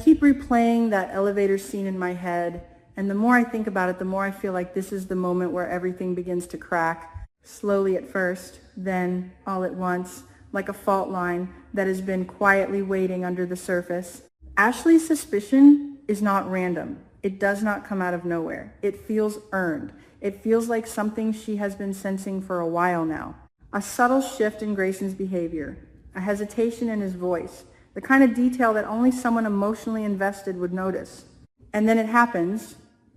keep replaying that elevator scene in my head, and the more I think about it, the more I feel like this is the moment where everything begins to crack, slowly at first, then all at once, like a fault line that has been quietly waiting under the surface. Ashley's suspicion is not random. It does not come out of nowhere. It feels earned. It feels like something she has been sensing for a while now. A subtle shift in Grayson's behavior, a hesitation in his voice, the kind of detail that only someone emotionally invested would notice. And then it happens,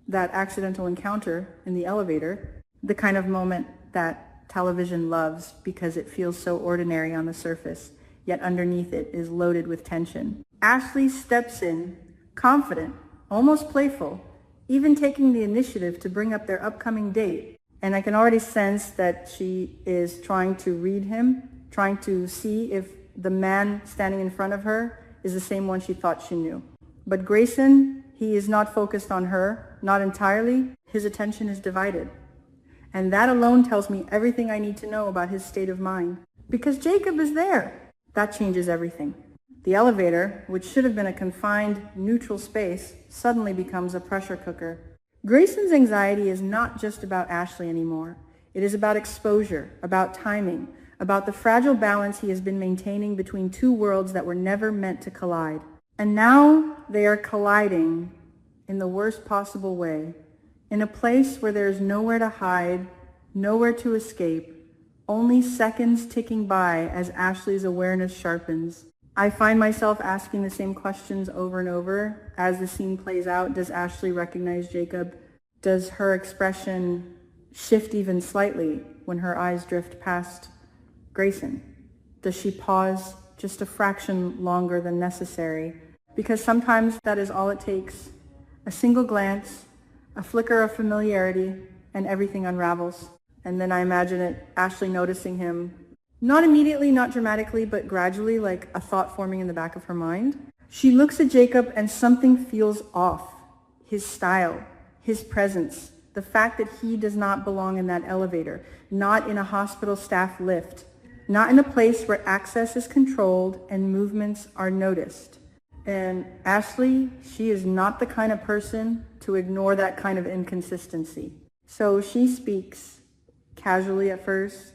that accidental encounter in the elevator, the kind of moment that television loves because it feels so ordinary on the surface, yet underneath it is loaded with tension. Ashley steps in, confident, almost playful, even taking the initiative to bring up their upcoming date. And I can already sense that she is trying to read him, trying to see if the man standing in front of her is the same one she thought she knew. But Grayson, he is not focused on her, not entirely. His attention is divided. And that alone tells me everything I need to know about his state of mind. Because Jacob is there. That changes everything. The elevator, which should have been a confined, neutral space, suddenly becomes a pressure cooker. Grayson's anxiety is not just about Ashley anymore. It is about exposure, about timing, about the fragile balance he has been maintaining between two worlds that were never meant to collide. And now they are colliding in the worst possible way, in a place where there is nowhere to hide, nowhere to escape, only seconds ticking by as Ashley's awareness sharpens. I find myself asking the same questions over and over as the scene plays out. Does Ashley recognize Jacob? Does her expression shift even slightly when her eyes drift past Grayson? Does she pause just a fraction longer than necessary? Because sometimes that is all it takes. A single glance, a flicker of familiarity, and everything unravels. And then I imagine it, Ashley noticing him, not immediately, not dramatically, but gradually, like a thought forming in the back of her mind. She looks at Jacob and something feels off. His style, his presence, the fact that he does not belong in that elevator, not in a hospital staff lift, not in a place where access is controlled and movements are noticed. And Ashley, she is not the kind of person to ignore that kind of inconsistency. So she speaks casually at first,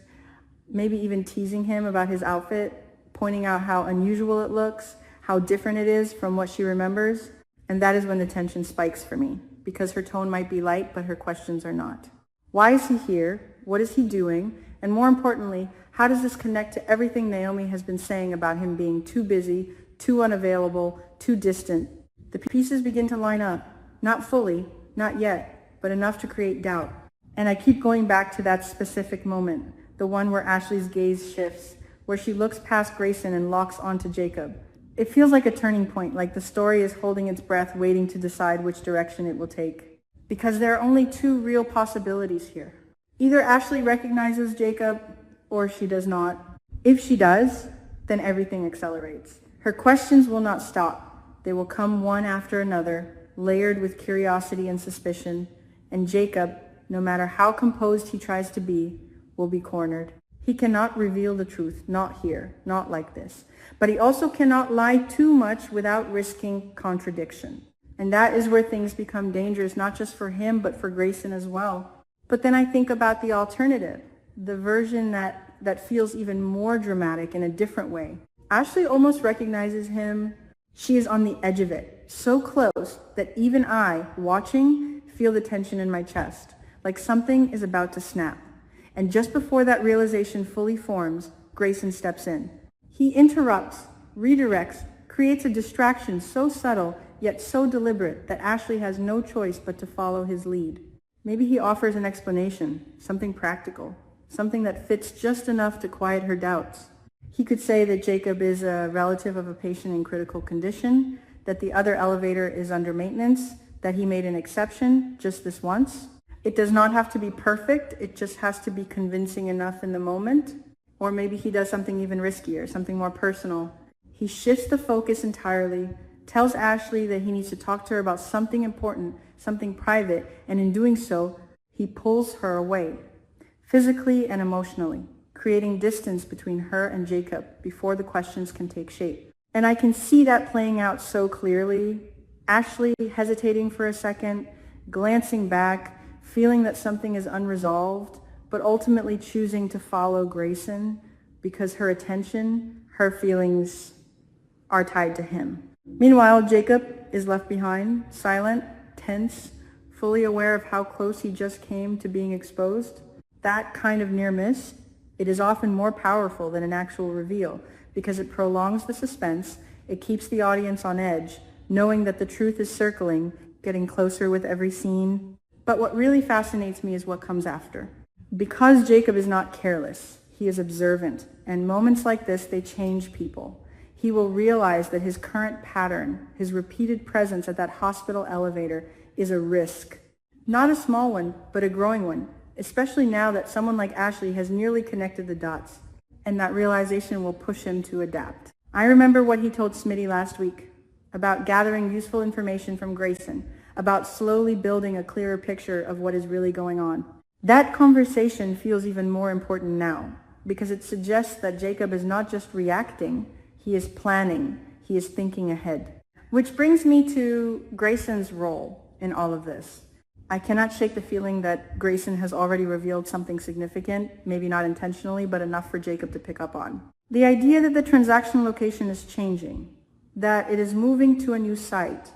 maybe even teasing him about his outfit, pointing out how unusual it looks, how different it is from what she remembers. And that is when the tension spikes for me, because her tone might be light, but her questions are not. Why is he here? What is he doing? And more importantly, how does this connect to everything Naomi has been saying about him being too busy, too unavailable, too distant? The pieces begin to line up. Not fully, not yet, but enough to create doubt. And I keep going back to that specific moment, the one where Ashley's gaze shifts, where she looks past Grayson and locks onto Jacob. It feels like a turning point, like the story is holding its breath, waiting to decide which direction it will take. Because there are only two real possibilities here. Either Ashley recognizes Jacob, or she does not. If she does, then everything accelerates. Her questions will not stop. They will come one after another, layered with curiosity and suspicion, and Jacob, no matter how composed he tries to be, will be cornered. He cannot reveal the truth, not here, not like this. But he also cannot lie too much without risking contradiction. And that is where things become dangerous, not just for him, but for Grayson as well. But then I think about the alternative, the version that feels even more dramatic in a different way. Ashley almost recognizes him. She is on the edge of it, so close that even I, watching, feel the tension in my chest, like something is about to snap. And just before that realization fully forms, Grayson steps in. He interrupts, redirects, creates a distraction so subtle yet so deliberate that Ashley has no choice but to follow his lead. Maybe he offers an explanation, something practical, something that fits just enough to quiet her doubts. He could say that Jacob is a relative of a patient in critical condition, that the other elevator is under maintenance, that he made an exception just this once. It does not have to be perfect, it just has to be convincing enough in the moment. Or maybe he does something even riskier, something more personal. He shifts the focus entirely, tells Ashley that he needs to talk to her about something important, something private, and in doing so, he pulls her away, physically and emotionally, creating distance between her and Jacob before the questions can take shape. And I can see that playing out so clearly. Ashley hesitating for a second, glancing back, feeling that something is unresolved, but ultimately choosing to follow Grayson because her attention, her feelings are tied to him. Meanwhile, Jacob is left behind, silent, tense, fully aware of how close he just came to being exposed. That kind of near miss, it is often more powerful than an actual reveal because it prolongs the suspense, it keeps the audience on edge, knowing that the truth is circling, getting closer with every scene. But what really fascinates me is what comes after. Because Jacob is not careless, he is observant, and moments like this, they change people. He will realize that his current pattern, his repeated presence at that hospital elevator, is a risk. Not a small one, but a growing one, especially now that someone like Ashley has nearly connected the dots, and that realization will push him to adapt. I remember what he told Smitty last week about gathering useful information from Grayson, about slowly building a clearer picture of what is really going on. That conversation feels even more important now, because it suggests that Jacob is not just reacting, he is planning, he is thinking ahead. Which brings me to Grayson's role in all of this. I cannot shake the feeling that Grayson has already revealed something significant, maybe not intentionally, but enough for Jacob to pick up on. The idea that the transaction location is changing, that it is moving to a new site,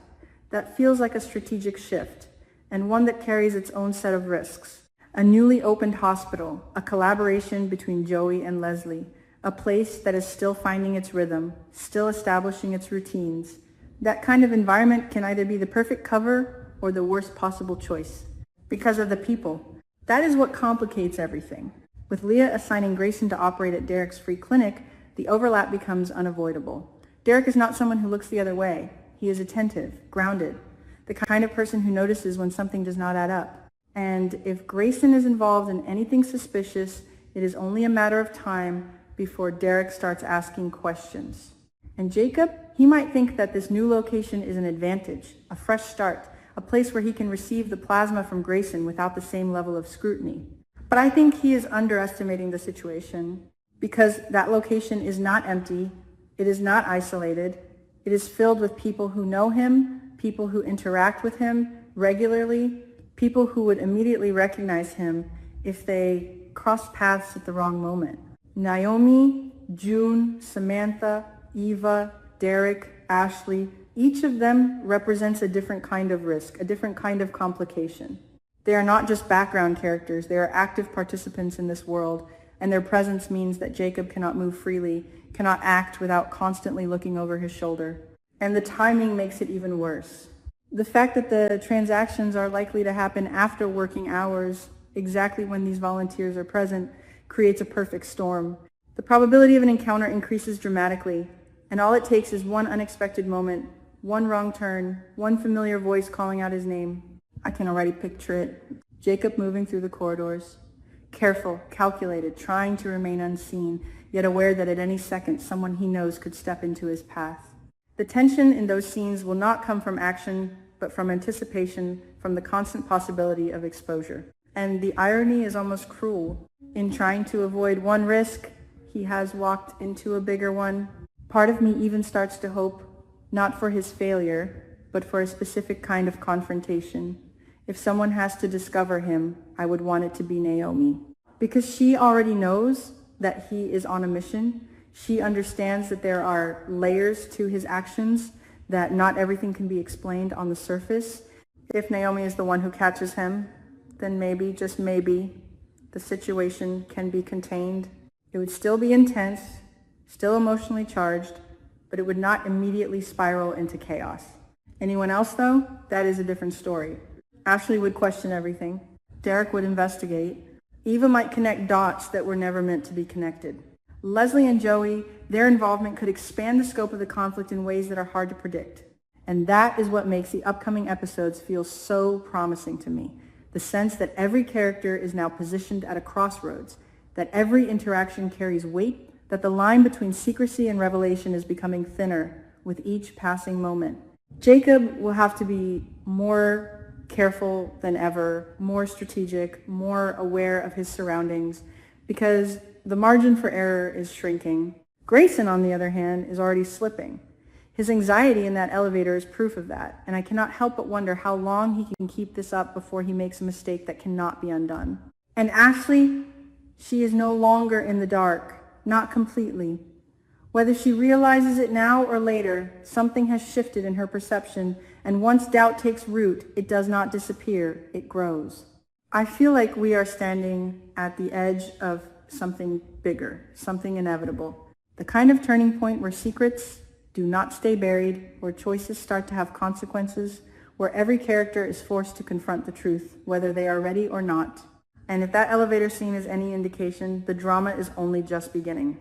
that feels like a strategic shift, and one that carries its own set of risks. A newly opened hospital, a collaboration between Joey and Leslie, a place that is still finding its rhythm, still establishing its routines. That kind of environment can either be the perfect cover or the worst possible choice, because of the people. That is what complicates everything. With Leah assigning Grayson to operate at Derek's free clinic, the overlap becomes unavoidable. Derek is not someone who looks the other way. He is attentive, grounded, the kind of person who notices when something does not add up. And if Grayson is involved in anything suspicious, it is only a matter of time before Derek starts asking questions. And Jacob, he might think that this new location is an advantage, a fresh start, a place where he can receive the plasma from Grayson without the same level of scrutiny. But I think he is underestimating the situation, because that location is not empty, it is not isolated, it is filled with people who know him, people who interact with him regularly, people who would immediately recognize him if they crossed paths at the wrong moment. Naomi, June, Samantha, Eva, Derek, Ashley, each of them represents a different kind of risk, a different kind of complication. They are not just background characters, they are active participants in this world, and their presence means that Jacob cannot move freely, cannot act without constantly looking over his shoulder. And the timing makes it even worse. The fact that the transactions are likely to happen after working hours, exactly when these volunteers are present, creates a perfect storm. The probability of an encounter increases dramatically, and all it takes is one unexpected moment, one wrong turn, one familiar voice calling out his name. I can already picture it. Jacob moving through the corridors, careful, calculated, trying to remain unseen, yet aware that at any second someone he knows could step into his path. The tension in those scenes will not come from action, but from anticipation, from the constant possibility of exposure. And the irony is almost cruel. In trying to avoid one risk, he has walked into a bigger one. Part of me even starts to hope, not for his failure, but for a specific kind of confrontation. If someone has to discover him, I would want it to be Naomi. Because she already knows that he is on a mission. She understands that there are layers to his actions, that not everything can be explained on the surface. If Naomi is the one who catches him, then maybe, just maybe, the situation can be contained. It would still be intense, still emotionally charged, but it would not immediately spiral into chaos. Anyone else, though? That is a different story. Ashley would question everything. Derek would investigate. Eva might connect dots that were never meant to be connected. Leslie and Joey, their involvement could expand the scope of the conflict in ways that are hard to predict. And that is what makes the upcoming episodes feel so promising to me. The sense that every character is now positioned at a crossroads, that every interaction carries weight, that the line between secrecy and revelation is becoming thinner with each passing moment. Jacob will have to be more careful than ever, more strategic, more aware of his surroundings, because the margin for error is shrinking. Grayson, on the other hand, is already slipping. His anxiety in that elevator is proof of that, and I cannot help but wonder how long he can keep this up before he makes a mistake that cannot be undone. And Ashley, she is no longer in the dark, not completely. Whether she realizes it now or later, something has shifted in her perception, and once doubt takes root, it does not disappear, it grows. I feel like we are standing at the edge of something bigger, something inevitable. The kind of turning point where secrets do not stay buried, where choices start to have consequences, where every character is forced to confront the truth, whether they are ready or not. And if that elevator scene is any indication, the drama is only just beginning.